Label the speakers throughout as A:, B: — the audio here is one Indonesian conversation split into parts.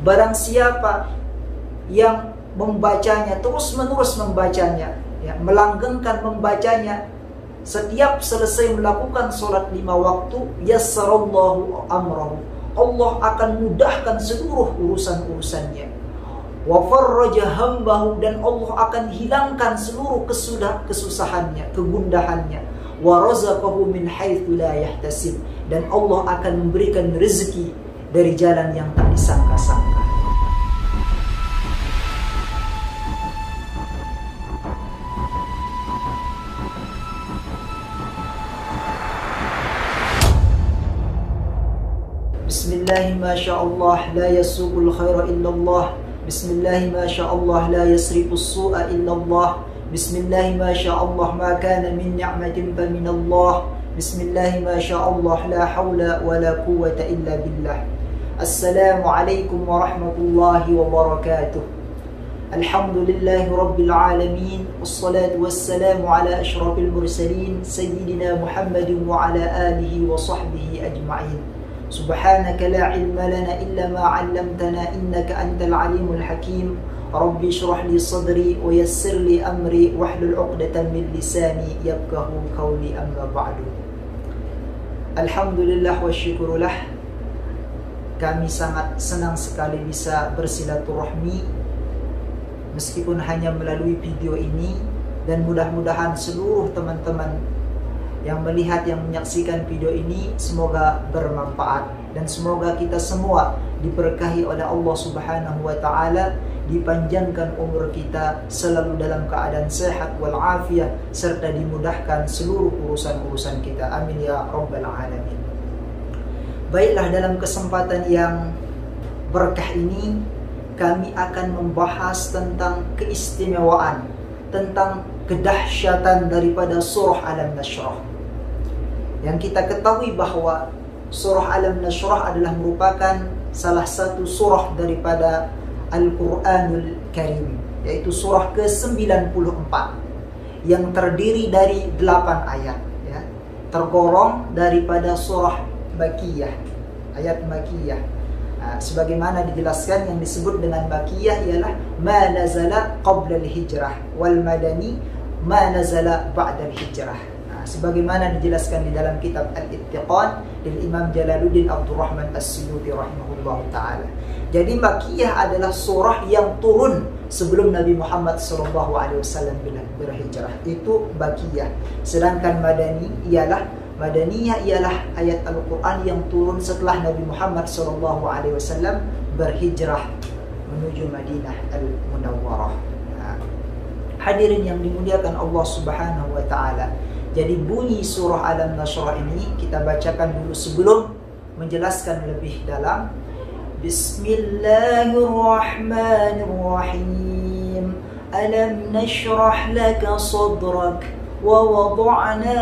A: Barang siapa yang membacanya, terus-menerus membacanya, ya, melanggengkan membacanya, setiap selesai melakukan sholat 5 waktu, yassarallahu amrahu, Allah akan mudahkan seluruh urusan-urusannya. Wa farraja hambahu, dan Allah akan hilangkan seluruh kesusahannya, kegundahannya. Wa razaqahu min haitsu la yahtasib, dan Allah akan memberikan rezeki dari jalan yang tak disangka-sangka. Bismillahi ma sya'allah la yasuqul khaira illallah. Bismillahi ma sya'allah la yasriqus su'a illallah. Bismillahi ma sya'allah ma kana min ni'matin fa minallah. Bismillahi ma sya'allah la hawla wa la quwwata illa billah. Assalamualaikum warahmatullahi wabarakatuh. Alhamdulillahi rabbil alamin, wassalatu wassalamu ala asyrafil mursalin sayyidina Muhammadin wa ala alihi wa sahbihi ajma'in. Subhanaka la ilma lana illa ma 'allamtana innaka antal alimul hakim. Rabbi shrah li sadri wa yassir li amri wahlul 'uqdatam min lisani yafqahu qawli, amma ba'du. Alhamdulillah wa syukurullah, kami sangat senang sekali bisa bersilaturahmi meskipun hanya melalui video ini, dan mudah-mudahan seluruh teman-teman yang melihat, yang menyaksikan video ini semoga bermanfaat, dan semoga kita semua diberkahi oleh Allah Subhanahu wa taala, dipanjangkan umur kita selalu dalam keadaan sehat wal afiyah, serta dimudahkan seluruh urusan-urusan kita. Amin ya rabbal alamin. Baiklah, dalam kesempatan yang berkah ini kami akan membahas tentang keistimewaan, tentang kedahsyatan daripada surah Alam-Nashrah. Yang kita ketahui bahwa surah Alam-Nashrah adalah merupakan salah satu surah daripada Al-Quranul Karim, yaitu surah ke-94 yang terdiri dari 8 ayat, ya, tergolong daripada surah Makiyah, ayat Makiyah. Sebagaimana dijelaskan, yang disebut dengan Makiyah ialah ma nazala qabla al-hijrah, wal madani ma nazala ba'da al-hijrah. Sebagaimana dijelaskan di dalam kitab Al-Ittiqan dari Imam Jalaluddin Abdurrahman As-Suyuti rahimahullah ta'ala. Jadi Makiyah adalah surah yang turun sebelum Nabi Muhammad SAW berhijrah, itu Makiyah. Sedangkan Madaniyah ialah ayat Al-Quran yang turun setelah Nabi Muhammad SAW berhijrah menuju Madinah Al-Munawwarah. Hadirin yang dimuliakan Allah Subhanahu wa ta'ala, jadi bunyi surah Alam-Nashrah ini kita bacakan dulu sebelum menjelaskan lebih dalam. Bismillahirrahmanirrahim. Alam nashrah laka sadrak wa wada'na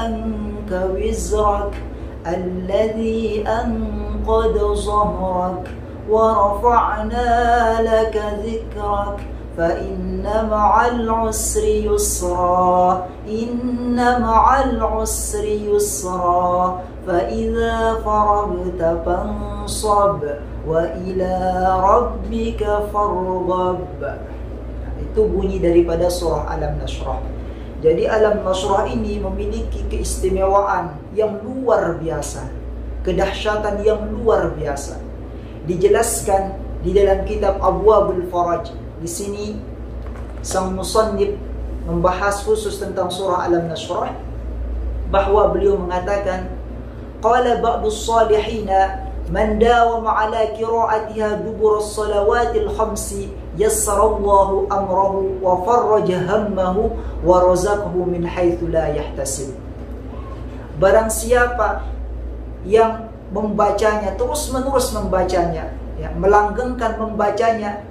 A: anka wizrak alladhi anqadha zahrak wa rafa'na laka dhikrak فإن مع العسر يسرا إن مع العسر يسرا فإذا فرغت فانصب وإلى ربك فارغب. Itu bunyi daripada surah Alam-Nashrah. Jadi Alam-Nashrah ini memiliki keistimewaan yang luar biasa, kedahsyatan yang luar biasa. Dijelaskan di dalam kitab Abwabul Faraj. Di sini sang musannif membahas khusus tentang surah Alam-Nashrah, bahwa beliau mengatakan, qala ba'dus salihina man dawama ala qira'atiha dubur as-salawatil khamsi yassarallahu amrahu wa farraja hammahu wa razaqahu min haitsu la yahtasib. Barang siapa yang membacanya, terus-menerus membacanya, ya, melanggengkan membacanya,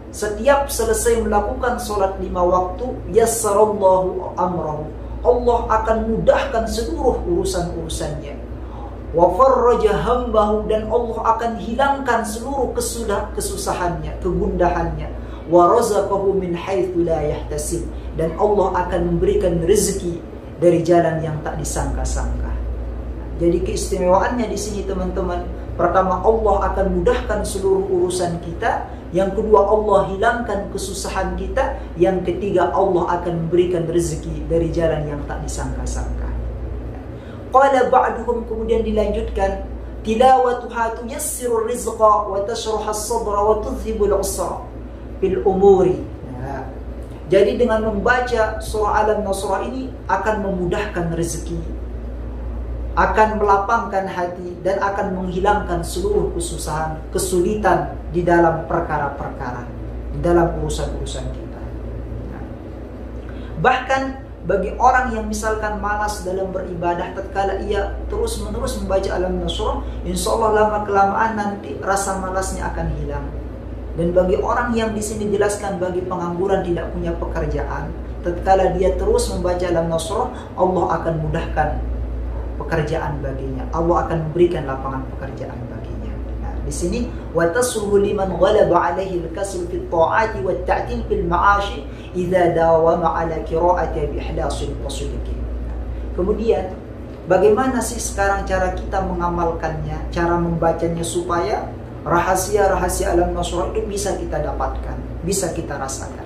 A: setiap selesai melakukan sholat 5 waktu, yassarallahu amrahu, Allah akan mudahkan seluruh urusan-urusannya. Wa farraja hambahu, dan Allah akan hilangkan seluruh kesusahannya, kegundahannya. Wa razaqahu min haitsu la yahtasib, dan Allah akan memberikan rezeki dari jalan yang tak disangka-sangka. Jadi keistimewaannya di sini teman-teman, Pertama, Allah akan mudahkan seluruh urusan kita. Yang kedua, Allah hilangkan kesusahan kita. Yang ketiga, Allah akan memberikan rezeki dari jalan yang tak disangka-sangka. Qala ba'duhum, kemudian dilanjutkan, tilawatuha tuyassirur rizqa wa tashraha as-sadra wa tudhhibul usra bil umuri. Jadi dengan membaca surah Al-Nasr ini akan memudahkan rezeki, akan melapangkan hati, dan akan menghilangkan seluruh kesusahan, kesulitan di dalam perkara-perkara, di dalam urusan-urusan kita. Bahkan bagi orang yang misalkan malas dalam beribadah, tatkala ia terus-menerus membaca Al-Nasr, insya Allah lama-kelamaan nanti rasa malasnya akan hilang. Dan bagi orang yang di sini jelaskan bagi pengangguran tidak punya pekerjaan, tatkala dia terus membaca Al-Nasr, Allah akan mudahkan pekerjaan baginya. Allah akan memberikan lapangan pekerjaan baginya. Nah, di sini wa tasruhu liman ghalaba alaihi al-kasl fi at-ta'ati wa at-ta'til fil ma'ashi idza dawama ala qira'ati bi ihlasil tasdiqi. Kemudian bagaimana sih sekarang cara kita mengamalkannya, cara membacanya supaya rahasia-rahasia Al-Nasr itu bisa kita dapatkan, bisa kita rasakan.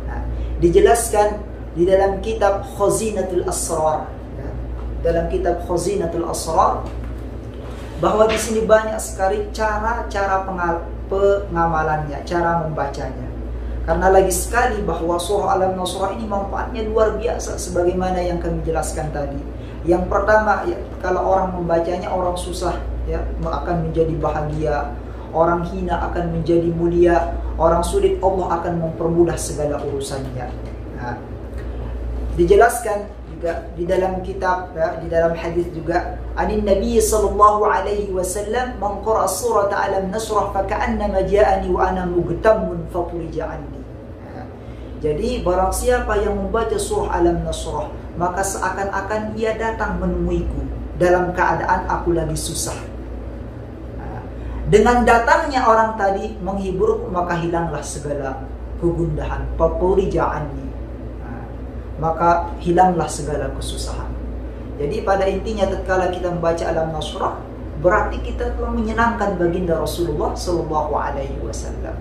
A: Nah, dijelaskan di dalam kitab Khazinatul Asrar, dalam kitab Khazinatul Asrar, bahwa di sini banyak sekali cara-cara pengamalannya, cara membacanya. Karena lagi sekali bahwa surah Al-Nasr ini manfaatnya luar biasa sebagaimana yang kami jelaskan tadi. Yang pertama, ya, kalau orang membacanya, orang susah ya akan menjadi bahagia, orang hina akan menjadi mulia, orang sulit Allah akan mempermudah segala urusannya. Nah, dijelaskan juga di dalam kitab ya, di dalam hadis juga, anin Nabi sallallahu alaihi wasallam, man qara'a surata Al-Nasr fa ka'annama ja'ani wa ana mugtammun fa furija anni. Jadi barang siapa yang membaca surah Al-Nasr, maka seakan-akan ia datang menemuiku dalam keadaan aku lagi susah. Dengan datangnya orang tadi menghibur, maka hilanglah segala kegundahan, fafurija anni. Maka hilanglah segala kesusahan. Jadi pada intinya tatkala kita membaca Al-Nasr, berarti kita telah menyenangkan baginda Rasulullah sallallahu alaihi wasallam.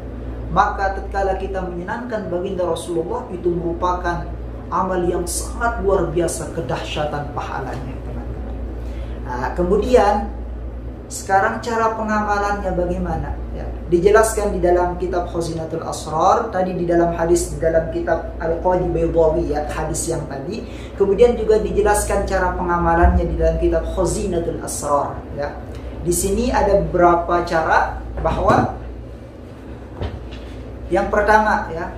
A: Maka tatkala kita menyenangkan baginda Rasulullah, itu merupakan amal yang sangat luar biasa kedahsyatan pahalanya, teman-teman. Nah, kemudian sekarang cara pengamalannya bagaimana? Ya, dijelaskan di dalam kitab Khazinatul Asrar, tadi di dalam hadis di dalam kitab Al-Qadi Baydawi ya, hadis yang tadi. Kemudian juga dijelaskan cara pengamalannya di dalam kitab Khazinatul Asrar ya. Di sini ada beberapa cara, bahwa yang pertama ya,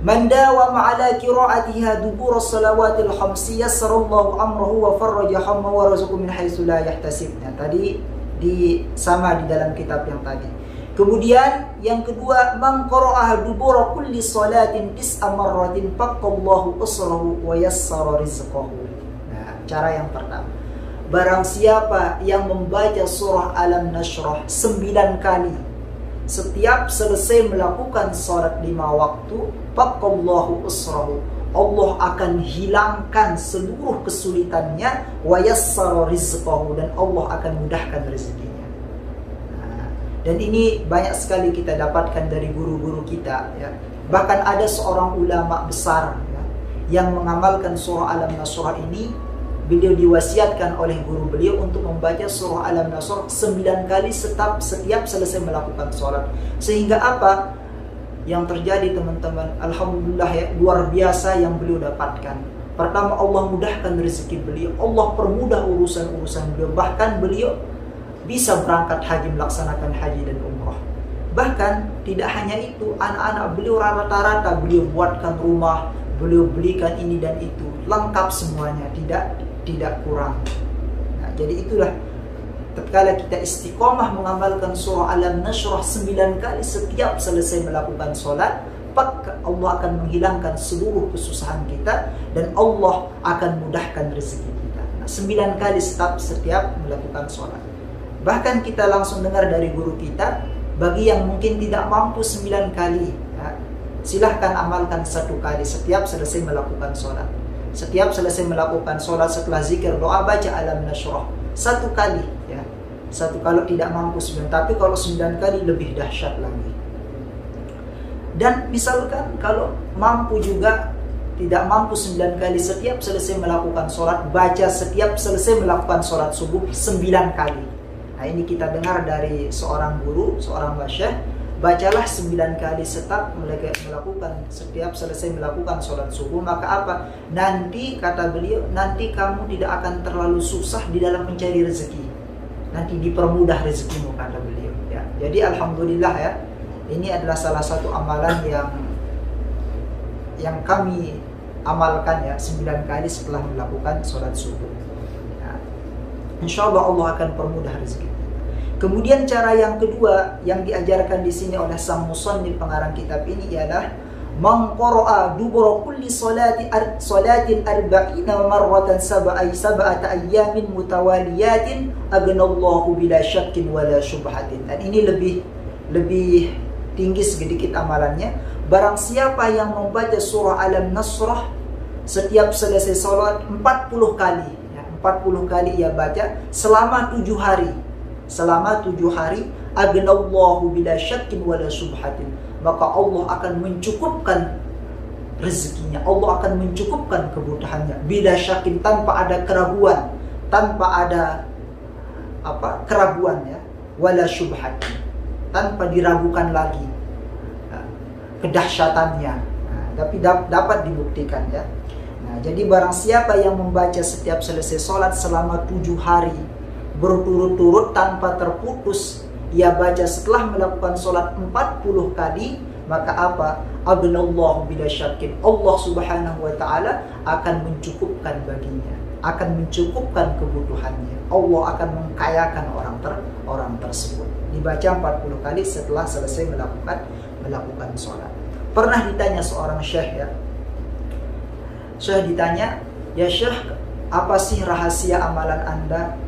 A: man dawama ala qira'atiha dubur as-salawatil khamsi yassarallahu amrahu wa farraja hamma wa razaqahu min haitsu la yahtasib. Nah, tadi sama di dalam kitab yang tadi. Kemudian yang kedua, man qara'aha dubur kulli salatin tis'a marratin faqallahu usrahu wa yassara rizqahu. Nah, cara yang pertama, barang siapa yang membaca surah Al-Nasr 9 kali setiap selesai melakukan salat 5 waktu, faqallahu usrahu, Allah akan hilangkan seluruh kesulitannya, wa yassara rizqahu, dan Allah akan mudahkan rezekinya. Nah, dan ini banyak sekali kita dapatkan dari guru-guru kita ya. Bahkan ada seorang ulama besar ya, yang mengamalkan surah Al-Nasr ini. Beliau diwasiatkan oleh guru beliau untuk membaca surah Al-Nasr 9 kali setiap selesai melakukan sholat. Sehingga apa yang terjadi, teman-teman? Alhamdulillah ya, luar biasa yang beliau dapatkan. Pertama, Allah mudahkan rezeki beliau, Allah permudah urusan-urusan beliau. Bahkan beliau bisa berangkat haji, melaksanakan haji dan umrah. Bahkan tidak hanya itu, anak-anak beliau rata-rata beliau buatkan rumah, beliau belikan ini dan itu, lengkap semuanya, tidak kurang. Nah, jadi itulah tatkala kita istiqomah mengamalkan surah Al-Nasr 9 kali setiap selesai melakukan sholat, maka Allah akan menghilangkan seluruh kesusahan kita dan Allah akan mudahkan rezeki kita. Nah, 9 kali setiap melakukan sholat. Bahkan kita langsung dengar dari guru kita, bagi yang mungkin tidak mampu 9 kali ya, silahkan amalkan 1 kali setiap selesai melakukan sholat. Setiap selesai melakukan sholat, setelah zikir doa, baca Al-Nasr 1 kali ya. kalau tidak mampu 9, tapi kalau 9 kali lebih dahsyat lagi. Dan misalkan kalau mampu juga, tidak mampu 9 kali, setiap selesai melakukan sholat, baca setiap selesai melakukan sholat subuh 9 kali. Nah ini kita dengar dari seorang guru, seorang wasyah, bacalah 9 kali setiap melakukan, setiap selesai melakukan sholat subuh, maka apa? Nanti kata beliau, nanti kamu tidak akan terlalu susah di dalam mencari rezeki. Nanti dipermudah rezekimu, kata beliau. Ya, jadi alhamdulillah ya, ini adalah salah satu amalan yang kami amalkan ya, 9 kali setelah melakukan sholat subuh. Ya, insya Allah Allah akan permudah rezeki. Kemudian cara yang kedua yang diajarkan di sini oleh sang musannif pengarang kitab ini ialah man qara'a dubura kulli salatin arba'ina marratan sab'ata ayyamin mutawaliyatin aghnallahu bila syakkin wala syubhatin. Dan ini lebih tinggi sedikit amalannya. Barang siapa yang membaca surah Al-Nasrah setiap selesai salat 40 kali, ya, 40 kali ia baca selama 7 hari. Selama 7 hari, aghnallahu bila syakkin wala syubhatin, maka Allah akan mencukupkan rezekinya, Allah akan mencukupkan kebutuhannya, bila syakkin, tanpa ada keraguan, tanpa ada keraguan ya, wala syubhatin, tanpa diragukan lagi kedahsyatannya. Tapi dapat dibuktikan ya. Nah, jadi barang siapa yang membaca setiap selesai sholat selama 7 hari berturut-turut tanpa terputus, ia baca setelah melakukan sholat 40 kali, maka apa? Aghnallahu bila syakkin, Allah subhanahu wa ta'ala akan mencukupkan baginya, akan mencukupkan kebutuhannya, Allah akan mengkayakan orang tersebut. Dibaca 40 kali setelah selesai melakukan sholat. Pernah ditanya seorang syekh ya, syekh ditanya, ya syekh, apa sih rahasia amalan Anda?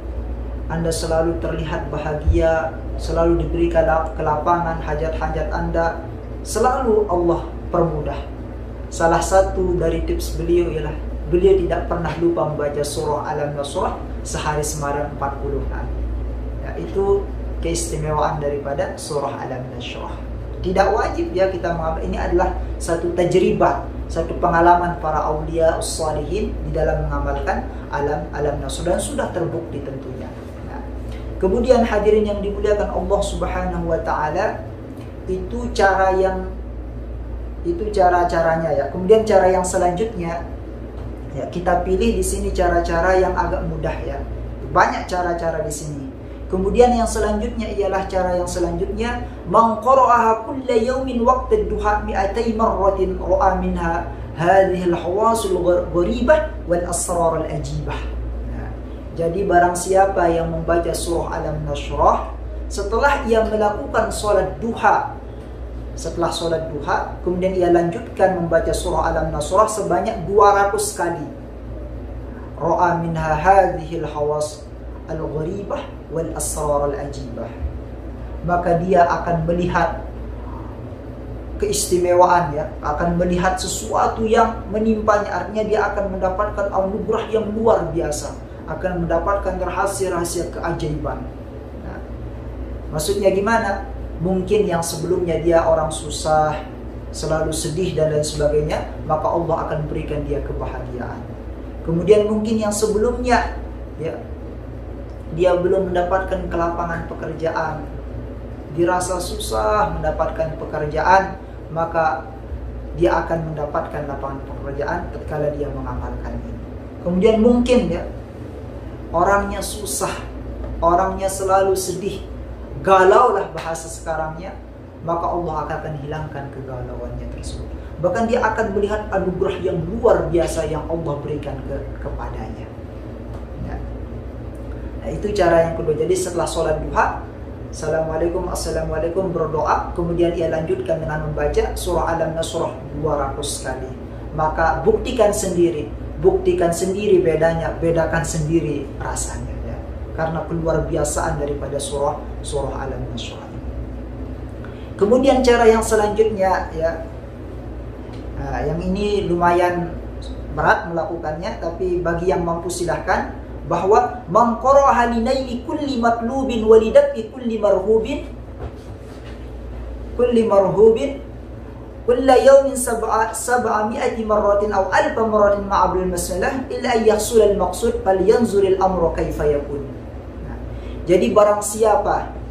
A: Anda selalu terlihat bahagia, selalu diberi kelapangan, hajat-hajat Anda selalu Allah permudah. Salah satu dari tips beliau ialah beliau tidak pernah lupa membaca surah Al-Nasrah sehari semalam 40 kali. Ya, itu keistimewaan daripada surah Al-Nasrah. Tidak wajib ya kita mengambil, ini adalah satu tajribah, satu pengalaman para aulia ussalihin di dalam mengamalkan Al-Nasrah, dan sudah terbukti tentunya. Kemudian hadirin yang dimuliakan Allah Subhanahu wa taala, itu cara-caranya ya. Kemudian cara yang selanjutnya ya, kita pilih di sini cara-cara yang agak mudah ya. Banyak cara-cara di sini. Kemudian yang selanjutnya ialah cara yang selanjutnya, man qara'aha kulla yawmin waqta ad-duha 200 marratin ra'a minha hadhihi al-hawasul gharibah wal asrar al-ajibah. Jadi barang siapa yang membaca surah Al-Nasrah setelah ia melakukan sholat duha, setelah sholat duha, kemudian ia lanjutkan membaca surah Al-Nasrah sebanyak 200 kali, ra'a minha hadhil hawas al-gharibah wal asrar al-ajibah, maka dia akan melihat keistimewaan ya, akan melihat sesuatu yang menimpanya, artinya dia akan mendapatkan anugerah yang luar biasa, akan mendapatkan rahasia-rahasia keajaiban. Nah, maksudnya gimana? Mungkin yang sebelumnya dia orang susah, selalu sedih dan lain sebagainya, maka Allah akan berikan dia kebahagiaan. Kemudian mungkin yang sebelumnya ya, dia belum mendapatkan kelapangan pekerjaan, dirasa susah mendapatkan pekerjaan, maka dia akan mendapatkan lapangan pekerjaan tatkala dia mengamalkan ini. Kemudian mungkin ya, orangnya susah, orangnya selalu sedih, galau lah bahasa sekarangnya, maka Allah akan hilangkan kegalauannya tersebut. Bahkan dia akan melihat anugerah yang luar biasa yang Allah berikan kepadanya. Ya. Nah, itu cara yang kedua. Jadi setelah sholat duha, Assalamualaikum berdoa, kemudian ia lanjutkan dengan membaca surah Al-Nasrah 200 kali. Maka buktikan sendiri bedanya, bedakan sendiri rasanya ya. Karena keluar biasaan daripada surah Al-Nasrah. Kemudian cara yang selanjutnya ya, yang ini lumayan berat melakukannya, tapi bagi yang mampu silahkan bahwa man qara'aha linaili kulli matlubin wa lidaf'i kulli marhubin kulla yawmin sab'ami'ati marratin aw alfa marratin ma'abril mas'alah illa an yahsul al-maqsud falyanzuril amru kaifa yakun. Jadi barang siapa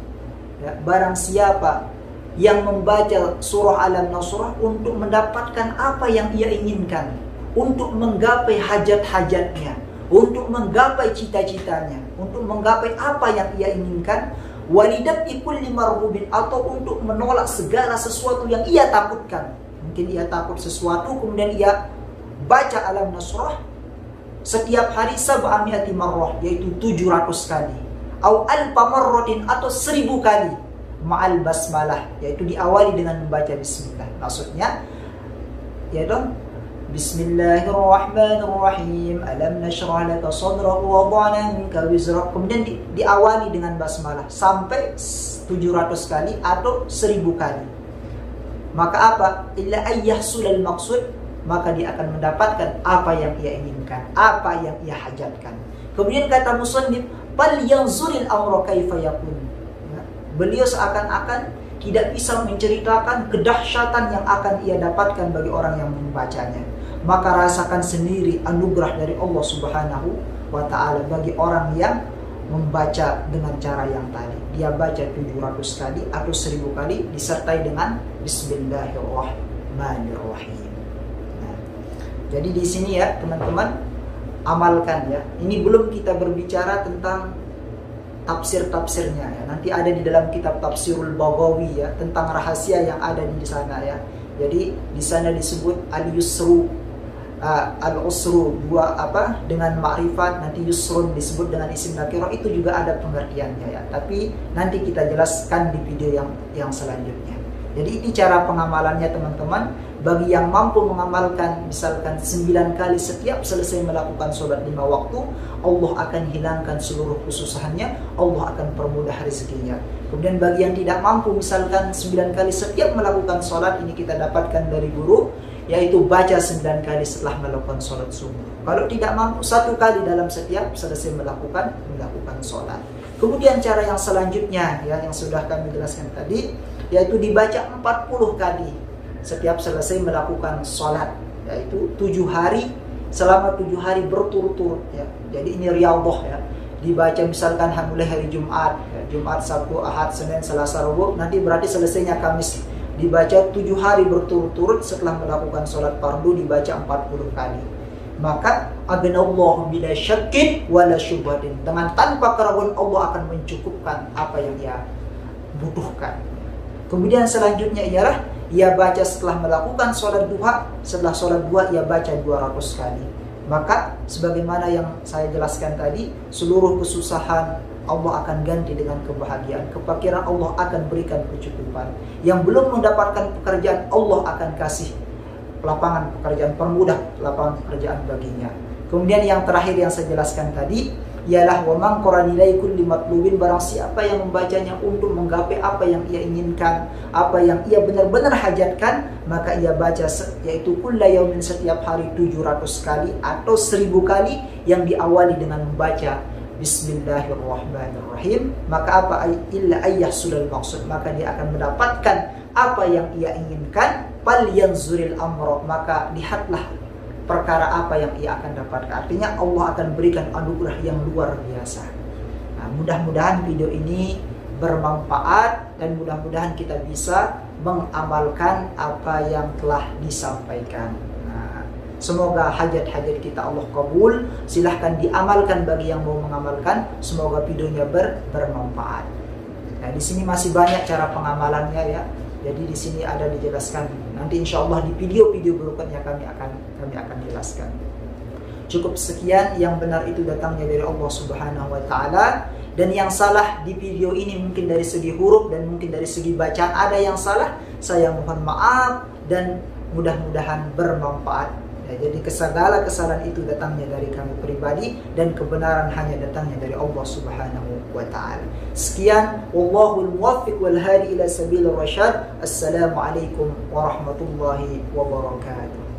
A: yang membaca surah Alam Nasrah untuk mendapatkan apa yang ia inginkan, untuk menggapai hajat-hajatnya, untuk menggapai cita-citanya, untuk menggapai apa yang ia inginkan, walidat ikul limarhubin, atau untuk menolak segala sesuatu yang ia takutkan. Mungkin ia takut sesuatu, kemudian ia baca Alam Nasrah setiap hari sab'ami'ati marrah, yaitu 700 kali, au alfa marratin, atau 1000 kali, ma'al basmalah, yaitu diawali dengan membaca bismillah. Maksudnya ya dong, Bismillahirrahmanirrahim, alam nashrah laka sadrak wa wada'na minka wizrak, kemudian diawali dengan basmalah sampai 700 kali atau 1000 kali. Maka apa? Illa ayyahsulal maqsud, maka dia akan mendapatkan apa yang ia inginkan, apa yang ia hajatkan. Kemudian kata musannif, fal yanzuril amra kaifa yakun. Beliau seakan-akan tidak bisa menceritakan kedahsyatan yang akan ia dapatkan bagi orang yang membacanya. Maka rasakan sendiri anugerah dari Allah Subhanahu wa ta'ala bagi orang yang membaca dengan cara yang tadi. Dia baca 700 kali atau 1000 kali disertai dengan Bismillahirrahmanirrahim. Nah, jadi di sini ya teman-teman, amalkan ya. Ini belum kita berbicara tentang tafsir-tafsirnya ya. Nanti ada di dalam kitab Tafsirul Baghawi ya, tentang rahasia yang ada di sana ya. Jadi di sana disebut al-yusru, al-usru, dengan ma'rifat, nanti yusrun disebut dengan isim nakirah, itu juga ada pengertiannya ya. Tapi nanti kita jelaskan di video yang selanjutnya. Jadi ini cara pengamalannya teman-teman. Bagi yang mampu mengamalkan misalkan 9 kali setiap selesai melakukan sholat 5 waktu, Allah akan hilangkan seluruh kesusahannya, Allah akan permudah rezekinya. Kemudian bagi yang tidak mampu misalkan 9 kali setiap melakukan sholat, ini kita dapatkan dari guru, yaitu baca 9 kali setelah melakukan sholat subuh. Kalau tidak mampu 1 kali dalam setiap selesai melakukan sholat. Kemudian cara yang selanjutnya ya, yang sudah kami jelaskan tadi, yaitu dibaca 40 kali setiap selesai melakukan sholat, yaitu 7 hari, selama 7 hari berturut-turut ya. Jadi ini riyadhah ya, dibaca misalkan mulai hari Jumat ya, Jumat, Sabtu, Ahad, Senin, Selasa, Rabu, nanti berarti selesainya Kamis, dibaca 7 hari berturut-turut. Setelah melakukan sholat fardu dibaca 40 kali. Maka aghnallahu bila syakkin wala syubhatin, dengan tanpa keraguan Allah akan mencukupkan apa yang ia butuhkan. Kemudian selanjutnya ialah ia baca setelah melakukan sholat duha, setelah sholat duha ia baca 200 kali. Maka sebagaimana yang saya jelaskan tadi, seluruh kesusahan Allah akan ganti dengan kebahagiaan. Kefakiran Allah akan berikan kecukupan. Yang belum mendapatkan pekerjaan, Allah akan kasih lapangan pekerjaan, permudah lapangan pekerjaan baginya. Kemudian yang terakhir yang saya jelaskan tadi ialah wa man qara nilai kulli matlubin, barang siapa yang membacanya untuk menggapai apa yang ia inginkan, apa yang ia benar-benar hajatkan, maka ia baca yaitu kulla yaumin, setiap hari 700 kali atau 1000 kali, yang diawali dengan membaca Bismillahirrahmanirrahim. Maka apa? Illa ayyahsulal maqsud, maka dia akan mendapatkan apa yang ia inginkan. Fal yanzuril amra, maka lihatlah perkara apa yang ia akan dapatkan. Artinya Allah akan berikan anugerah yang luar biasa. Nah, mudah-mudahan video ini bermanfaat dan mudah-mudahan kita bisa mengamalkan apa yang telah disampaikan. Nah, semoga hajat-hajat kita Allah kabul. Silahkan diamalkan bagi yang mau mengamalkan. Semoga videonya bermanfaat. Nah, di sini masih banyak cara pengamalannya ya. Jadi di sini ada dijelaskan. Nanti insya Allah di video-video berikutnya kami akan jelaskan. Cukup sekian, yang benar itu datangnya dari Allah Subhanahu wa ta'ala. Dan yang salah di video ini mungkin dari segi huruf dan mungkin dari segi bacaan ada yang salah. Saya mohon maaf dan mudah-mudahan bermanfaat. Ya, jadi segala kesalahan itu datangnya dari kami pribadi dan kebenaran hanya datangnya dari Allah Subhanahu wa ta'ala. Sekian, wallahul muwaffiq wal hadi ila sabilir rasyad. Assalamualaikum warahmatullahi wabarakatuh.